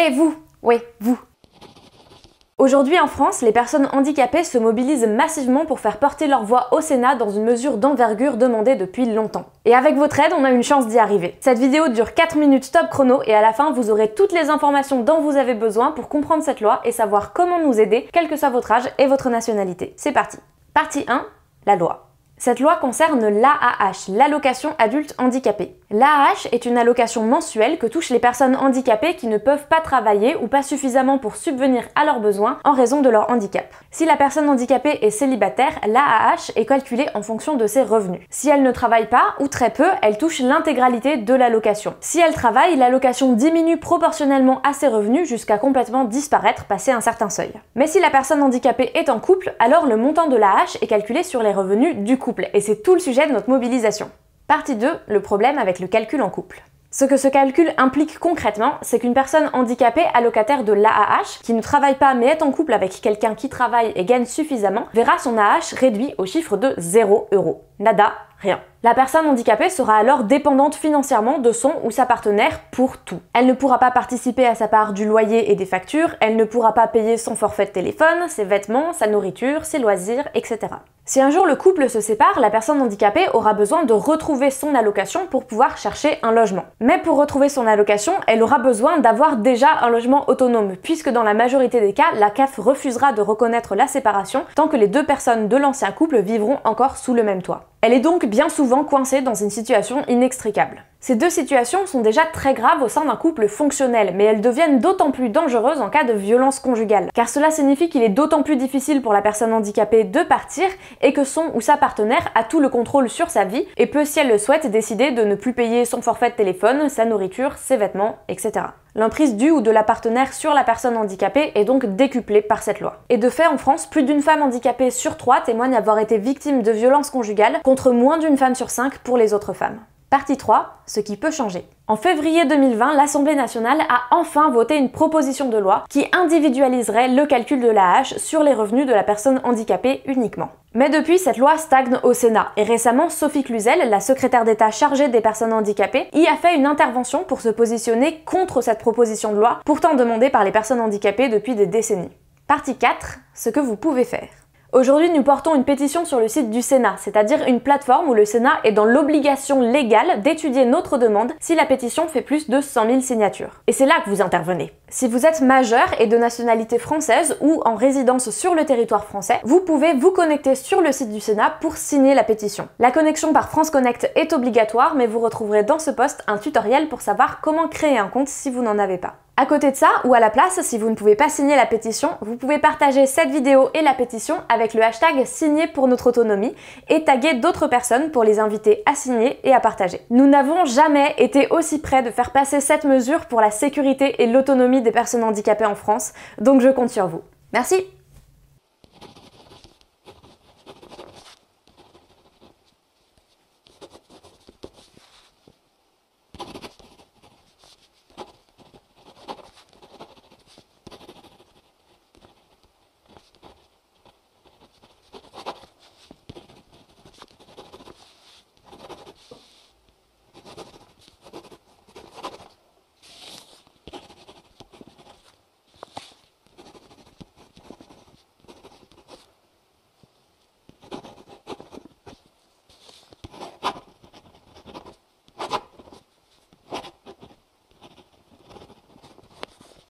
Et vous, oui, vous. Aujourd'hui en France, les personnes handicapées se mobilisent massivement pour faire porter leur voix au Sénat dans une mesure d'envergure demandée depuis longtemps. Et avec votre aide, on a une chance d'y arriver. Cette vidéo dure 4 minutes top chrono et à la fin, vous aurez toutes les informations dont vous avez besoin pour comprendre cette loi et savoir comment nous aider, quel que soit votre âge et votre nationalité. C'est parti. Partie 1, la loi. Cette loi concerne l'AAH, l'allocation adulte handicapé. L'AAH est une allocation mensuelle que touchent les personnes handicapées qui ne peuvent pas travailler ou pas suffisamment pour subvenir à leurs besoins en raison de leur handicap. Si la personne handicapée est célibataire, l'AAH est calculée en fonction de ses revenus. Si elle ne travaille pas, ou très peu, elle touche l'intégralité de l'allocation. Si elle travaille, l'allocation diminue proportionnellement à ses revenus jusqu'à complètement disparaître passé un certain seuil. Mais si la personne handicapée est en couple, alors le montant de l'AAH est calculé sur les revenus du couple. Et c'est tout le sujet de notre mobilisation. Partie 2, le problème avec le calcul en couple. Ce que ce calcul implique concrètement, c'est qu'une personne handicapée allocataire de l'AAH, qui ne travaille pas mais est en couple avec quelqu'un qui travaille et gagne suffisamment, verra son AAH réduit au chiffre de 0 €. Nada, rien. La personne handicapée sera alors dépendante financièrement de son ou sa partenaire pour tout. Elle ne pourra pas participer à sa part du loyer et des factures, elle ne pourra pas payer son forfait de téléphone, ses vêtements, sa nourriture, ses loisirs, etc. Si un jour le couple se sépare, la personne handicapée aura besoin de retrouver son allocation pour pouvoir chercher un logement. Mais pour retrouver son allocation, elle aura besoin d'avoir déjà un logement autonome, puisque dans la majorité des cas, la CAF refusera de reconnaître la séparation tant que les deux personnes de l'ancien couple vivront encore sous le même toit. Elle est donc bien souvent coincée dans une situation inextricable. Ces deux situations sont déjà très graves au sein d'un couple fonctionnel, mais elles deviennent d'autant plus dangereuses en cas de violence conjugale, car cela signifie qu'il est d'autant plus difficile pour la personne handicapée de partir et que son ou sa partenaire a tout le contrôle sur sa vie et peut, si elle le souhaite, décider de ne plus payer son forfait de téléphone, sa nourriture, ses vêtements, etc. L'emprise du ou de la partenaire sur la personne handicapée est donc décuplée par cette loi. Et de fait, en France, plus d'une femme handicapée sur 3 témoigne avoir été victime de violences conjugales, contre moins d'une femme sur 5 pour les autres femmes. Partie 3, ce qui peut changer. En février 2020, l'Assemblée nationale a enfin voté une proposition de loi qui individualiserait le calcul de l'AAH sur les revenus de la personne handicapée uniquement. Mais depuis, cette loi stagne au Sénat, et récemment, Sophie Cluzel, la secrétaire d'État chargée des personnes handicapées, y a fait une intervention pour se positionner contre cette proposition de loi, pourtant demandée par les personnes handicapées depuis des décennies. Partie 4, ce que vous pouvez faire. Aujourd'hui, nous portons une pétition sur le site du Sénat, c'est-à-dire une plateforme où le Sénat est dans l'obligation légale d'étudier notre demande si la pétition fait plus de 100 000 signatures. Et c'est là que vous intervenez. Si vous êtes majeur et de nationalité française ou en résidence sur le territoire français, vous pouvez vous connecter sur le site du Sénat pour signer la pétition. La connexion par France Connect est obligatoire, mais vous retrouverez dans ce post un tutoriel pour savoir comment créer un compte si vous n'en avez pas. À côté de ça, ou à la place, si vous ne pouvez pas signer la pétition, vous pouvez partager cette vidéo et la pétition avec le hashtag signé pour notre autonomie et taguer d'autres personnes pour les inviter à signer et à partager. Nous n'avons jamais été aussi près de faire passer cette mesure pour la sécurité et l'autonomie des personnes handicapées en France, donc je compte sur vous. Merci!